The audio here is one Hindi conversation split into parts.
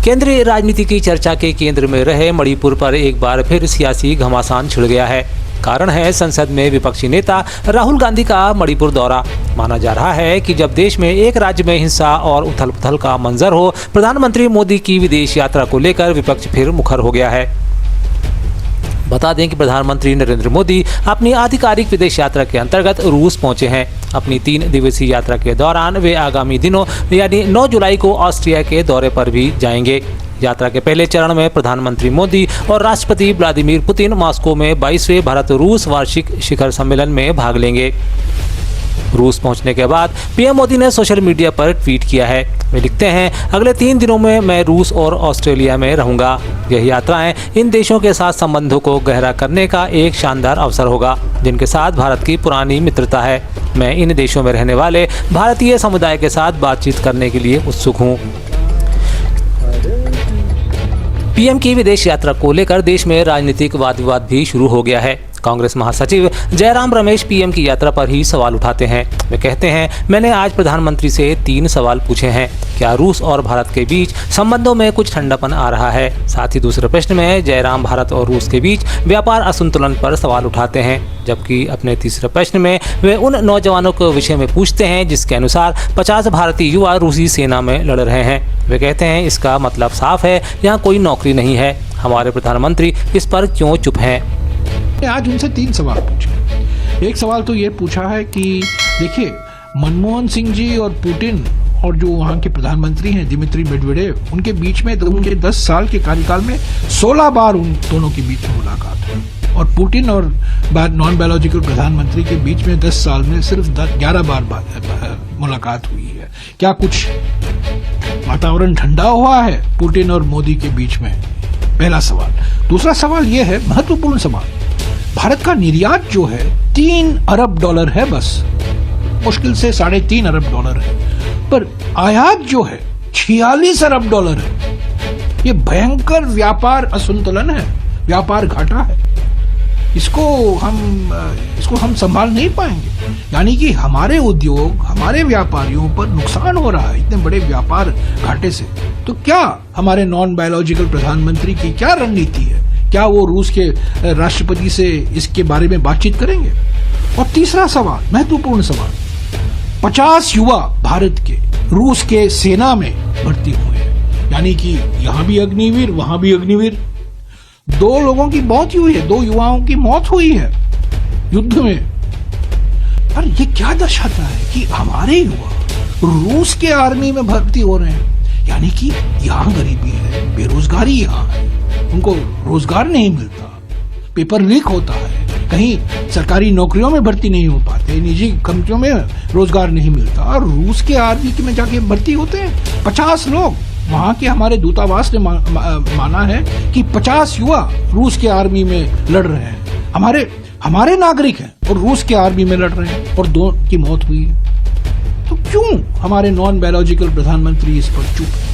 केंद्रीय राजनीति की चर्चा के केंद्र में रहे मणिपुर पर एक बार फिर सियासी घमासान छिड़ गया है। कारण है संसद में विपक्षी नेता राहुल गांधी का मणिपुर दौरा। माना जा रहा है कि जब देश में एक राज्य में हिंसा और उथल-पुथल का मंजर हो, प्रधानमंत्री मोदी की विदेश यात्रा को लेकर विपक्ष फिर मुखर हो गया है। बता दें कि प्रधानमंत्री नरेंद्र मोदी अपनी आधिकारिक विदेश यात्रा के अंतर्गत रूस पहुंचे हैं। अपनी 3 दिवसीय यात्रा के दौरान वे आगामी दिनों यानी 9 जुलाई को ऑस्ट्रिया के दौरे पर भी जाएंगे। यात्रा के पहले चरण में प्रधानमंत्री मोदी और राष्ट्रपति व्लादिमीर पुतिन मॉस्को में 22वें भारत रूस वार्षिक शिखर सम्मेलन में भाग लेंगे। रूस पहुंचने के बाद पीएम मोदी ने सोशल मीडिया पर ट्वीट किया है। वे लिखते हैं, अगले 3 दिनों में मैं रूस और ऑस्ट्रेलिया में रहूंगा। यह यात्राएं इन देशों के साथ संबंधों को गहरा करने का एक शानदार अवसर होगा, जिनके साथ भारत की पुरानी मित्रता है। मैं इन देशों में रहने वाले भारतीय समुदाय के साथ बातचीत करने के लिए उत्सुक हूँ। पीएम की विदेश यात्रा को लेकर देश में राजनीतिक वाद विवाद भी शुरू हो गया है। कांग्रेस महासचिव जयराम रमेश पीएम की यात्रा पर ही सवाल उठाते हैं। वे कहते हैं, मैंने आज प्रधानमंत्री से 3 सवाल पूछे हैं। क्या रूस और भारत के बीच संबंधों में कुछ ठंडापन आ रहा है? साथ ही दूसरे प्रश्न में जयराम भारत और रूस के बीच व्यापार असंतुलन पर सवाल उठाते हैं। जबकि अपने तीसरे प्रश्न में वे उन नौजवानों के विषय में पूछते हैं जिसके अनुसार 50 भारतीय युवा रूसी सेना में लड़ रहे हैं। वे कहते हैं, इसका मतलब साफ है, यहाँ कोई नौकरी नहीं है। हमारे प्रधानमंत्री इस पर क्यों चुप हैं? आज उनसे 3 सवाल पूछे। एक सवाल तो ये पूछा है कि देखिए, मनमोहन सिंह जी और पुतिन और जो वहाँ के प्रधानमंत्री हैं दिमित्री मेदवेदेव, उनके बीच में उनके 10 साल के कार्यकाल में 16 बार उन दोनों के बीच में मुलाकात हुई और पुतिन और नॉन बायोलॉजिकल प्रधानमंत्री के बीच में 10 साल में सिर्फ 11 बार मुलाकात हुई है। क्या कुछ वातावरण ठंडा हुआ है पुतिन और मोदी के बीच में? पहला सवाल। दूसरा सवाल यह है, महत्वपूर्ण सवाल, भारत का निर्यात जो है 3 अरब डॉलर है, बस मुश्किल से 3.5 अरब डॉलर है, पर आयात जो है 46 अरब डॉलर है। ये भयंकर व्यापार असंतुलन है, व्यापार घाटा है। इसको हम संभाल नहीं पाएंगे। यानी कि हमारे उद्योग, हमारे व्यापारियों पर नुकसान हो रहा है इतने बड़े व्यापार घाटे से। तो क्या हमारे नॉन बायोलॉजिकल प्रधानमंत्री की क्या रणनीति है? क्या वो रूस के राष्ट्रपति से इसके बारे में बातचीत करेंगे? और तीसरा सवाल, महत्वपूर्ण सवाल, 50 युवा भारत के रूस के सेना में भर्ती हुए हैं। यानी कि यहां भी अग्निवीर, वहां भी अग्निवीर। 2 लोगों की मौत हुई है, 2 युवाओं की मौत हुई है युद्ध में। पर ये क्या दर्शाता है कि हमारे युवा रूस के आर्मी में भर्ती हो रहे हैं। यानी कि यहाँ गरीबी है, बेरोजगारी यहाँ है, उनको रोजगार नहीं मिलता, पेपर लीक होता है, कहीं सरकारी नौकरियों में भर्ती नहीं हो पाते, निजी कंपनियों में रोजगार नहीं मिलता और रूस के आर्मी में जाके भर्ती होते हैं 50 लोग। वहां के हमारे दूतावास ने माना है कि 50 युवा रूस के आर्मी में लड़ रहे हैं। हमारे नागरिक हैं और रूस के आर्मी में लड़ रहे हैं और 2 की मौत हुई है। तो क्यों हमारे नॉन बायोलॉजिकल प्रधानमंत्री इस पर चुप है?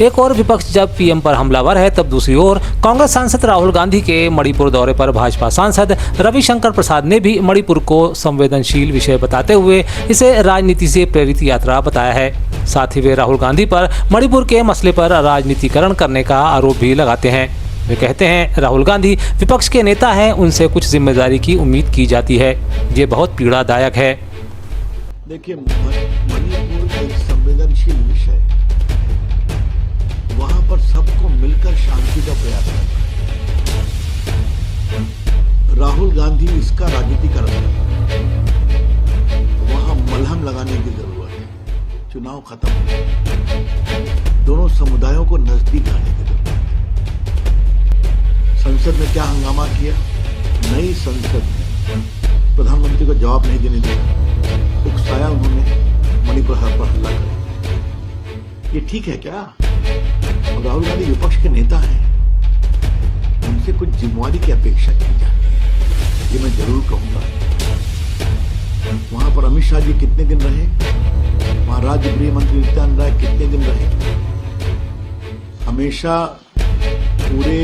एक और विपक्ष जब पीएम पर हमलावर है, तब दूसरी ओर कांग्रेस सांसद राहुल गांधी के मणिपुर दौरे पर भाजपा सांसद रविशंकर प्रसाद ने भी मणिपुर को संवेदनशील विषय बताते हुए इसे राजनीति से प्रेरित यात्रा बताया है। साथ ही वे राहुल गांधी पर मणिपुर के मसले पर राजनीतिकरण करने का आरोप भी लगाते हैं। वे कहते हैं, राहुल गांधी विपक्ष के नेता हैं, उनसे कुछ जिम्मेदारी की उम्मीद की जाती है। ये बहुत पीड़ादायक है। देखिए, मणिपुर एक संवेदनशील विषय है। वहां पर सबको मिलकर शांति का प्रयास करना है। राहुल गांधी इसका राजनीतिकरण कर रहा है। वहां मलहम लगाने की जरूरत है। चुनाव खत्म हो, दोनों समुदायों को नजदीक लाने की जरूरत है। संसद में क्या हंगामा किया? नई संसद में प्रधानमंत्री को जवाब नहीं देने दिया, उकसाया उन्होंने, मणिपुर पर हमला कर। ये ठीक है क्या? और राहुल गांधी विपक्ष के नेता हैं, उनसे कुछ जिम्मेवारी की अपेक्षा की जाती है, ये मैं जरूर कहूंगा। वहां पर अमित शाह जी कितने दिन रहे, वहां राज्य गृह मंत्री नित्यानंद राय कितने दिन रहे? हमेशा पूरे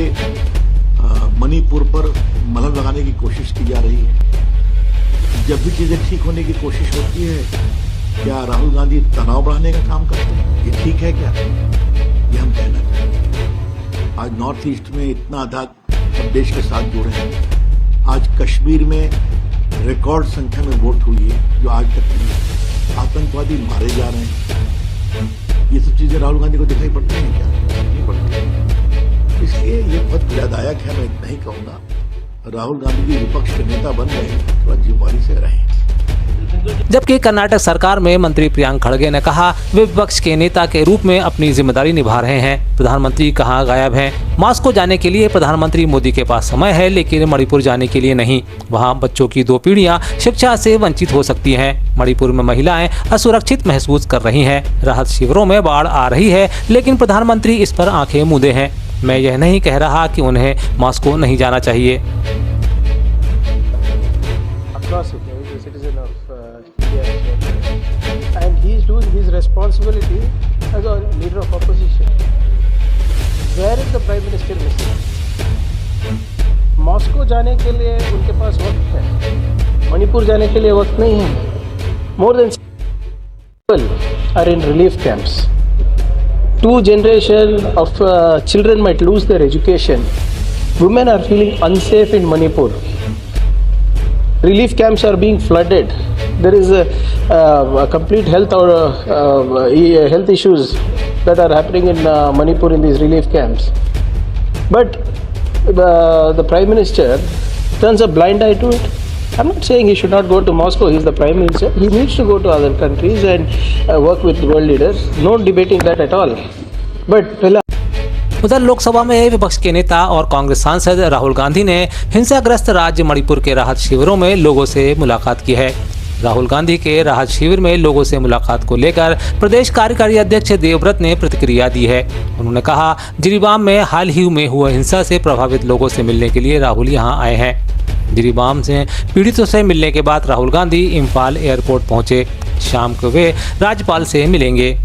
मणिपुर पर मलहम लगाने की कोशिश की जा रही है। जब भी चीजें ठीक होने की कोशिश होती है, क्या राहुल गांधी तनाव बढ़ाने का काम करते हैं? ये ठीक है क्या? ये हम कहना चाहते हैं। आज नॉर्थ ईस्ट में इतना आधा देश के साथ जुड़े हैं। आज कश्मीर में रिकॉर्ड संख्या में वोट हुई है जो आज तक नहीं है। आतंकवादी मारे जा रहे हैं। ये सब चीजें राहुल गांधी को दिखाई पड़ती हैं क्या? नहीं पड़ती। इसलिए ये बहुत पीड़ादायक है। मैं इतना ही कहूंगा, राहुल गांधी जी विपक्ष के नेता बन गए, थोड़ा जिम्मेदारी से रहें। जबकि कर्नाटक सरकार में मंत्री प्रियांक खड़गे ने कहा वे विपक्ष के नेता के रूप में अपनी जिम्मेदारी निभा रहे हैं। प्रधानमंत्री कहां गायब हैं? मॉस्को जाने के लिए प्रधानमंत्री मोदी के पास समय है, लेकिन मणिपुर जाने के लिए नहीं। वहां बच्चों की 2 पीढ़ियां शिक्षा से वंचित हो सकती हैं। मणिपुर में महिलाएं असुरक्षित महसूस कर रही हैं। राहत शिविरों में बाढ़ आ रही है, लेकिन प्रधानमंत्री इस पर आंखें मूंदे हैं। मैं यह नहीं कह रहा कि उन्हें मॉस्को नहीं जाना चाहिए। And he is doing his responsibility as a leader of opposition. Where is the Prime Minister missing? Moscow जाने के लिए उनके पास वक्त है, मणिपुर जाने के लिए वक्त नहीं है। More than people are in relief camps. 2 generations of children might lose their education. Women are feeling unsafe in Manipur. Relief camps are being flooded. There is a complete health health issues that are happening in Manipur in these relief camps. But the Prime Minister turns a blind eye to it. I'm not saying he should not go to Moscow. He's the Prime Minister. He needs to go to other countries and work with world leaders. No debating that at all. But उधर लोकसभा में विपक्ष के नेता और कांग्रेस सांसद राहुल गांधी ने हिंसाग्रस्त राज्य मणिपुर के राहत शिविरों में लोगों से मुलाकात की है। राहुल गांधी के राहत शिविर में लोगों से मुलाकात को लेकर प्रदेश कार्यकारी अध्यक्ष देवव्रत ने प्रतिक्रिया दी है। उन्होंने कहा, जिरीबाम में हाल ही में हुए हिंसा से प्रभावित लोगों से मिलने के लिए राहुल यहां आए हैं। जिरीबाम से पीड़ितों से मिलने के बाद राहुल गांधी इम्फाल एयरपोर्ट पहुंचे। शाम को वे राज्यपाल से मिलेंगे।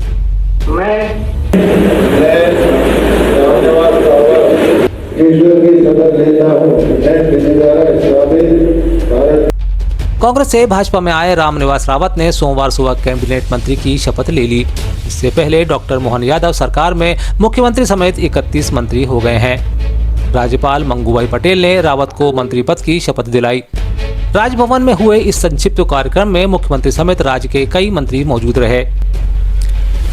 कांग्रेस से भाजपा में आए रामनिवास रावत ने सोमवार सुबह कैबिनेट मंत्री की शपथ ले ली। इससे पहले डॉक्टर मोहन यादव सरकार में मुख्यमंत्री समेत 31 मंत्री हो गए हैं। राज्यपाल मंगूभाई पटेल ने रावत को मंत्री पद की शपथ दिलाई। राजभवन में हुए इस संक्षिप्त कार्यक्रम में मुख्यमंत्री समेत राज्य के कई मंत्री मौजूद रहे।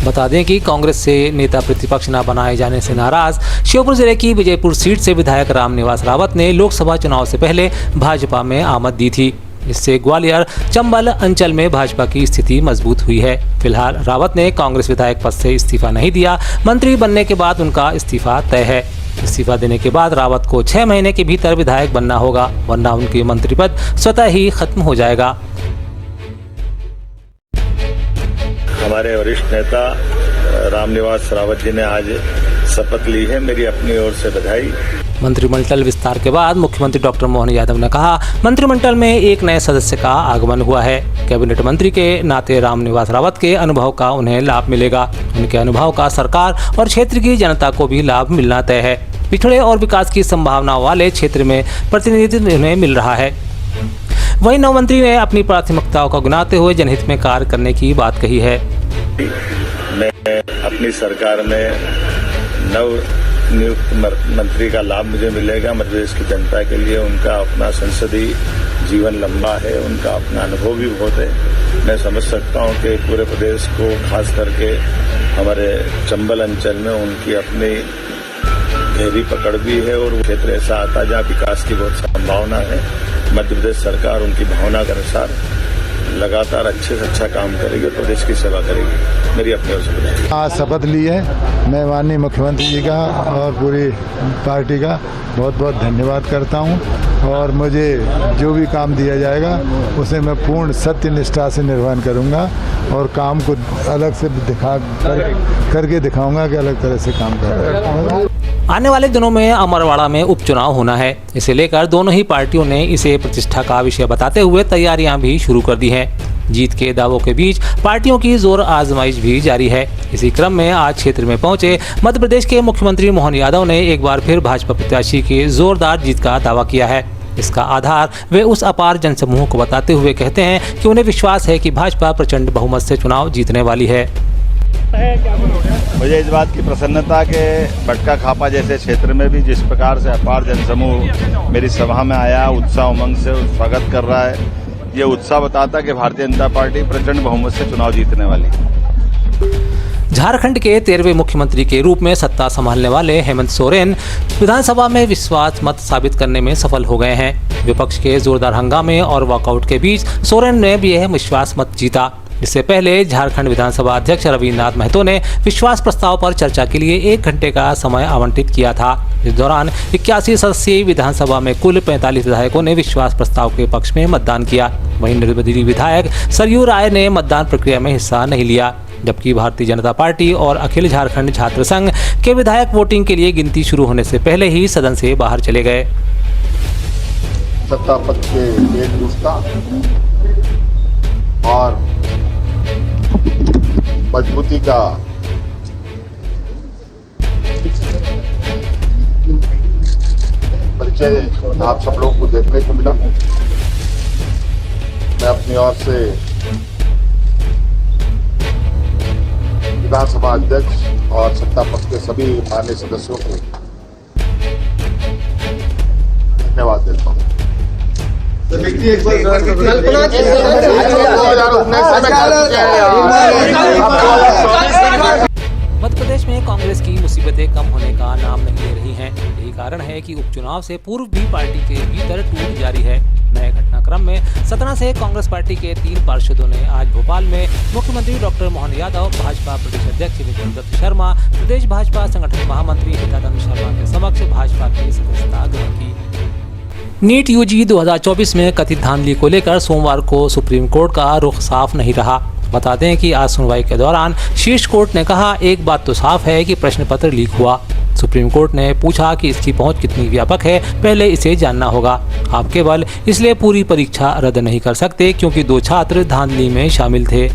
बता दें कि कांग्रेस से नेता प्रतिपक्ष न बनाए जाने से नाराज श्योपुर जिले की विजयपुर सीट से विधायक रामनिवास रावत ने लोकसभा चुनाव से पहले भाजपा में आमद दी थी। इससे ग्वालियर चंबल अंचल में भाजपा की स्थिति मजबूत हुई है। फिलहाल रावत ने कांग्रेस विधायक पद से इस्तीफा नहीं दिया। मंत्री बनने के बाद उनका इस्तीफा तय है। इस्तीफा देने के बाद रावत को 6 महीने के भीतर विधायक बनना होगा, वरना उनकी मंत्री पद स्वतः ही खत्म हो जाएगा। हमारे वरिष्ठ नेता रामनिवास रावत जी ने आज शपथ ली है। मेरी अपनी ओर से बधाई। मंत्रिमंडल विस्तार के बाद मुख्यमंत्री डॉक्टर मोहन यादव ने कहा, मंत्रिमंडल में एक नए सदस्य का आगमन हुआ है। कैबिनेट मंत्री के नाते रामनिवास रावत के अनुभव का उन्हें लाभ मिलेगा। उनके अनुभव का सरकार और क्षेत्र की जनता को भी लाभ मिलना तय है। पिछड़े और विकास की संभावना वाले क्षेत्र में प्रतिनिधित्व उन्हें मिल रहा है। वहीं नव मंत्री ने अपनी प्राथमिकताओं को गिनाते हुए जनहित में कार्य करने की बात कही है। मैं अपनी सरकार में नव नियुक्त मंत्री का लाभ मुझे मिलेगा। मध्य प्रदेश की जनता के लिए उनका अपना संसदीय जीवन लंबा है, उनका अपना अनुभव भी बहुत है। मैं समझ सकता हूं कि पूरे प्रदेश को, खास करके हमारे चंबल अंचल में उनकी अपनी गहरी पकड़ भी है और क्षेत्र ऐसा आता जहां विकास की बहुत संभावना है। मध्य प्रदेश सरकार उनकी भावना के अनुसार लगातार अच्छे से अच्छा काम करेगी, प्रदेश की सेवा करेगी। मेरी अपनी ओर से आज शपथ ली है। मैं माननीय मुख्यमंत्री जी का और पूरी पार्टी का बहुत बहुत धन्यवाद करता हूं और मुझे जो भी काम दिया जाएगा उसे मैं पूर्ण सत्य निष्ठा से निर्वहन करूंगा और काम को अलग से करके दिखाऊंगा कि अलग तरह से काम कर रहा है। आने वाले दिनों में अमरवाड़ा में उपचुनाव होना है। इसे लेकर दोनों ही पार्टियों ने इसे प्रतिष्ठा का विषय बताते हुए तैयारियां भी शुरू कर दी हैं। जीत के दावों के बीच पार्टियों की जोर आजमाइश भी जारी है। इसी क्रम में आज क्षेत्र में पहुंचे मध्य प्रदेश के मुख्यमंत्री मोहन यादव ने एक बार फिर भाजपा प्रत्याशी की जोरदार जीत का दावा किया है। इसका आधार वे उस अपार जनसमूह को बताते हुए कहते हैं कि उन्हें विश्वास है कि भाजपा प्रचंड बहुमत से चुनाव जीतने वाली है। मुझे इस बात की प्रसन्नता के बटका खापा जैसे क्षेत्र में भी जिस प्रकार से अपार जनसमूह मेरी सभा में आया, उत्साह उमंग से स्वागत कर रहा है, ये उत्साह बताता कि भारतीय जनता पार्टी प्रचंड बहुमत से चुनाव जीतने वाली है। झारखंड के 13वें मुख्यमंत्री के रूप में सत्ता संभालने वाले हेमंत सोरेन विधानसभा में विश्वास मत साबित करने में सफल हो गए हैं। विपक्ष के जोरदार हंगामे और वॉकआउट के बीच सोरेन ने भी यह विश्वास मत जीता। इससे पहले झारखंड विधानसभा अध्यक्ष रविन्द्रनाथ महतो ने विश्वास प्रस्ताव पर चर्चा के लिए 1 घंटे का समय आवंटित किया था। इस दौरान 81 सदस्यीय विधानसभा में कुल 45 विधायकों ने विश्वास प्रस्ताव के पक्ष में मतदान किया। वहीं निर्दलीय विधायक सरयू राय ने मतदान प्रक्रिया में हिस्सा नहीं लिया, जबकि भारतीय जनता पार्टी और अखिल झारखंड छात्र संघ के विधायक वोटिंग के लिए गिनती शुरू होने से पहले ही सदन से बाहर चले गए। सत्ता पक्ष के एकजुटता और मजबूती का परिचय आप सब लोगों को देखने को मिला। मैं अपनी ओर से विधानसभा अध्यक्ष और सत्ता पक्ष के सभी माननीय सदस्यों को धन्यवाद देता हूँ। मध्य प्रदेश में कांग्रेस की मुसीबतें कम होने का नाम नहीं ले रही हैं। यही कारण है कि उपचुनाव से पूर्व भी पार्टी के भीतर टूट जारी है। नए घटनाक्रम में सतना से कांग्रेस पार्टी के 3 पार्षदों ने आज भोपाल में मुख्यमंत्री डॉक्टर मोहन यादव, भाजपा प्रदेश अध्यक्ष विक्रमदत्त शर्मा, प्रदेश भाजपा संगठन महामंत्री हितानंद शर्मा के समक्ष भाजपा की सदस्यता ग्रहण की। नीट यूजी 2024 में कथित धांधली को लेकर सोमवार को सुप्रीम कोर्ट का रुख साफ नहीं रहा। बता दें कि आज सुनवाई के दौरान शीर्ष कोर्ट ने कहा, एक बात तो साफ है कि प्रश्न पत्र लीक हुआ। सुप्रीम कोर्ट ने पूछा कि इसकी पहुंच कितनी व्यापक है, पहले इसे जानना होगा। आप केवल इसलिए पूरी परीक्षा रद्द नहीं कर सकते क्योंकि 2 छात्र धांधली में शामिल थे।